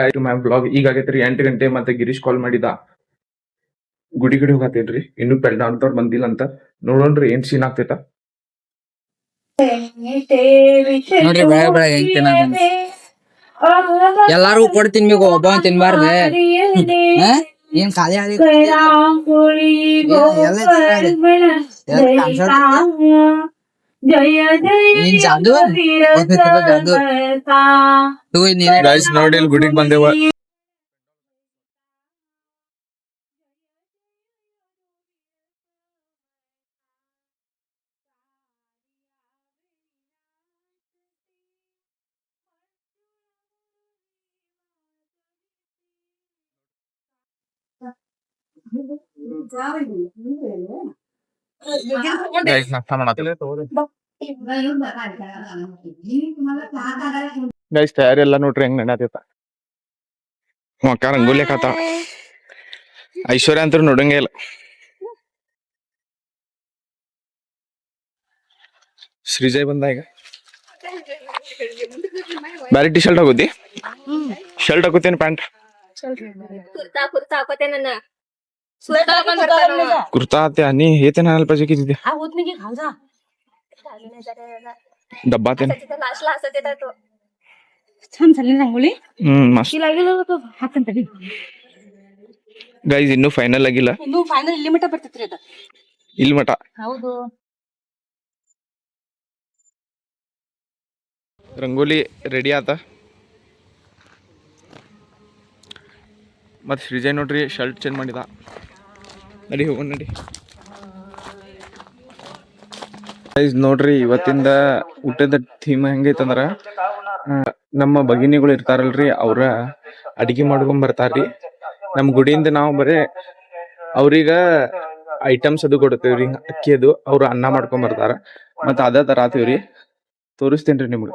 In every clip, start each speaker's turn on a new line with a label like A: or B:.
A: ಆಯ್ತು ma'am blog ಈಗ ಆಗೈತ್ರಿ 8 ಗಂಟೆ. ಮತ್ತೆ ಗಿರೀಶ್ ಕಾಲ್ ಮಾಡಿದ ಗುಡಿ ಕಡೆ ಹೋಗತ್ತೇನ್ರಿ, ಇನ್ನು ಅಂತವ್ರು ಬಂದಿಲ್ಲ ಅಂತ. ನೋಡೋಣ್ರಿ ಏನ್ ಸೀನ್ ಆಗ್ತೈತ.
B: ನೋಡ್ರಿ ಬೆಳೆ ಬೆಳೆ ಹೆಂಗ್ ತಿನ್ನ ಎಲ್ಲಾರು ಕೊಡ್ತೀನಿ ನೀವು ಒಬ್ಬ ತಿನ್ಬಾರ್ದೆ. ಏನ್ ಖಾಲಿ ಆಗಿ
A: ನೋಡಿ ಗುಡಿಗೆ ಬಂದೇವ. ಗೈಸ್ ತಯಾರಿ ಎಲ್ಲ ನೋಡ್ರಿ ಹೆಂಗ್ ನಡೆಯತ್ತ. ಅಕ್ಕ ರಂಗೋಲಿ ಹಾಕತ್ತ. ಐಶ್ವರ್ಯ ಅಂತ ನೋಡಂಗೇ ಇಲ್ಲ. ಶ್ರೀಜಯ್ ಬಂದ ಈಗ. ಬ್ಯಾರಿ ಟಿ ಶರ್ಟ್ ಹಾಕೋತಿ, ಶರ್ಟ್ ಹಾಕೋತೇನೆ, ಪ್ಯಾಂಟ್ कुर्ता आते आणि हे ते नाल पाहिजे किती ते डब्बा ते
C: छान झाली रांगोळी.
A: मस्त
C: लागेल तो ಹಾಕಂತಡಿ
A: ಗೈಸ್. ಇನ್ನು ಫೈನಲ್ ಆಗಿಲ್ಲ,
C: ಇನ್ನು ಫೈನಲ್ ಇಲ್ಲಿ ಮಟ ಬರ್ತೈತ್ರಿ ಅದ.
A: ಇಲ್ಲಿ ಮಟ
C: ಹೌದು.
A: ರಂಗೋಲಿ ರೆಡಿ ಆತ. ಮತ್ತೆ ಶ್ರೀಜಯ್ ನೋಡ್ರಿ ಶರ್ಟ್ ಚೇಂಜ್ ಮಾಡಿದ. ನಡಿ ಹೋಗೋಣ ನಡಿ. ನೋಡ್ರಿ ಇವತ್ತಿಂದ ಊಟದ ಥೀಮ್ ಹೆಂಗೈತಂದ್ರ, ನಮ್ಮ ಭಗಿನಿಗಳು ಇರ್ತಾರಲ್ರಿ, ಅವ್ರ ಅಡಿಗೆ ಮಾಡ್ಕೊಂಡ್ ಬರ್ತಾರ್ರಿ ನಮ್ ಗುಡಿಯಿಂದ. ನಾವು ಬರೀ ಅವ್ರೀಗ ಐಟಮ್ಸ್ ಅದು ಕೊಡ್ತೇವ್ರಿ, ಅಕ್ಕಿ ಅದು. ಅವ್ರು ಅನ್ನ ಮಾಡ್ಕೊಂಡ್ ಬರ್ತಾರ, ಮತ್ತ ಅದ ತರ ಆತೀವ್ರಿ. ತೋರಿಸ್ತೇನ್ರಿ ನಿಮ್ಗೆ.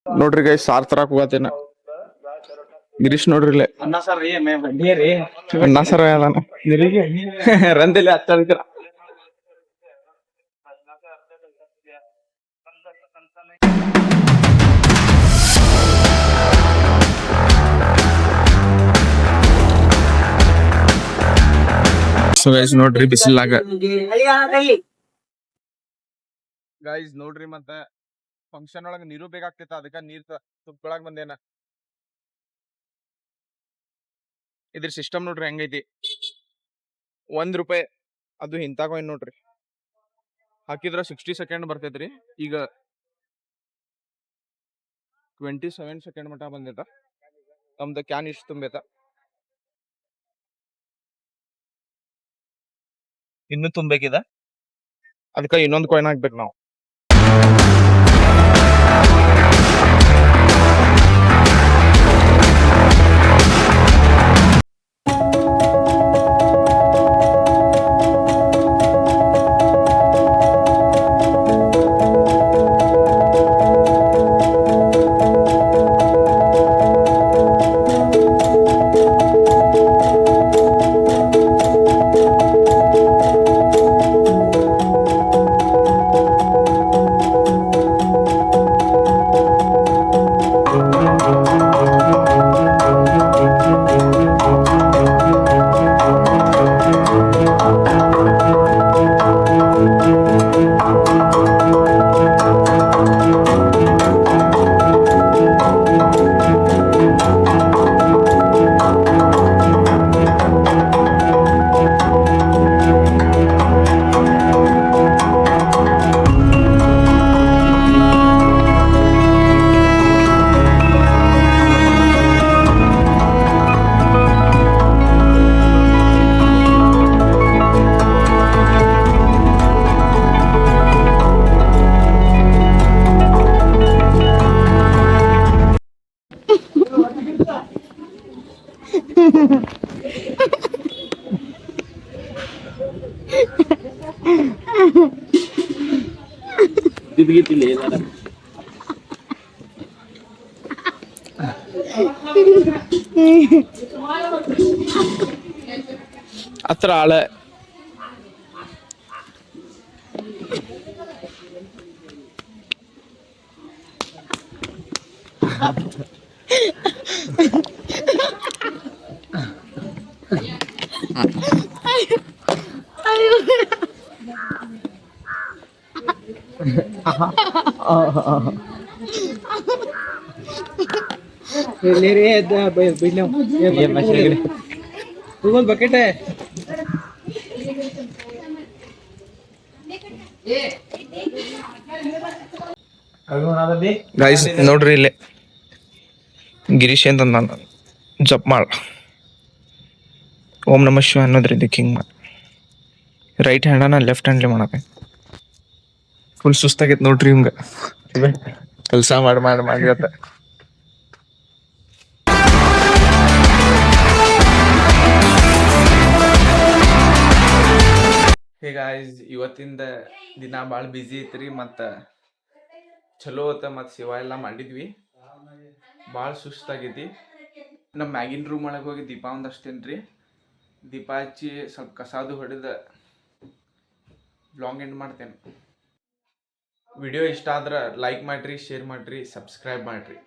A: ನೋಡ್ರಿ ಗೈ ಸಾರ್ ತರಾಕ್ ಹೋಗತ್ತೇನ ಗಿರೀಶ್. ನೋಡ್ರಿ ಇಲ್ಲೇ ಅನ್ನ ಸರ ರಂದಿಲ್ಲ ಹಚ್ಚ. ಸೊ ಗೈಸ್ ನೋಡ್ರಿ ಬಿಸಿಲಾಗ ಗೈಸ್ ನೋಡ್ರಿ, ಮತ್ತ ಫಂಕ್ಷನ್ ಒಳಗ ನೀರು ಬೇಕಾಗ್ತೈತ, ಅದಕ್ಕ ನೀರ್ ತುಪ್ಕೊಳಕ್ ಬಂದೇನ. ಇದ್ರ ಸಿಸ್ಟಮ್ ನೋಡ್ರಿ ಹೆಂಗೈತಿ. ₹1 ಅದು ಇಂತ ಕಾಯಿನ್ ನೋಡ್ರಿ, ಹಾಕಿದ್ರ 60 ಸೆಕೆಂಡ್ ಬರ್ತೈತ್ರಿ. ಈಗ 27 ಸೆಕೆಂಡ್ ಮಟ ಬಂದೈತ. ನಮ್ದು ಕ್ಯಾನ್ ಇಷ್ಟು ತುಂಬೈತ, ಇನ್ನು ತುಂಬೇಕಿದ. ಅದಕ್ಕ ಇನ್ನೊಂದು ಕಾಯಿನ್ ಹಾಕ್ಬೇಕು ನಾವು. അത്ര ആള് ಬಕೆಟ್ ಗೈಸ್ ನೋಡ್ರಿ ಇಲ್ಲೇ ಗಿರೀಶ್ ಅಂತ ನಾನು ಜಪ್ ಮಾಡ ಓಂ ನಮ ಶಿವ ಅನ್ನೋದ್ರಿಂದ ಹಿಂಗ್ ಮಾಡಿ ರೈಟ್ ಹ್ಯಾಂಡನ ಲೆಫ್ಟ್ ಹ್ಯಾಂಡ್ಲಿ ಮಾಡಕ್ಕೆ ಫುಲ್ ಸುಸ್ತಾಗೈತೆ ನೋಡ್ರಿ ಹಿಂಗ ಕೆಲಸ ಮಾಡಿ ಮಾಡಿ ಮಾಡಿ ಅಂತ ಹೇ ಗಾಯ್ಸ್ ಇವತ್ತಿಂದ ದಿನ ಭಾಳ ಬ್ಯುಸಿ ಐತ್ರಿ ಮತ್ತು ಚಲೋ ಹೊತ್ತ ಮತ್ತು ಸೇವಾ ಎಲ್ಲ ಮಾಡಿದ್ವಿ ಭಾಳ ಸುಸ್ತಾಗೈತಿ ನಮ್ಮ ಮ್ಯಾಗಿನ ರೂಮ್ ಒಳಗೆ ಹೋಗಿ ದೀಪ ಒಂದು ಹಚ್ತೇನೆ ದೀಪ ಹಚ್ಚಿ ಸ್ವಲ್ಪ ಕಸಾದು ಹೊಡೆದು ಬ್ಲಾಗ್ ಎಂಡ್ ಮಾಡ್ತೇನೆ ವಿಡಿಯೋ ಇಷ್ಟ ಆದ್ರೆ ಲೈಕ್ ಮಾಡಿರಿ ಶೇರ್ ಮಾಡಿರಿ ಸಬ್ಸ್ಕ್ರೈಬ್ ಮಾಡಿರಿ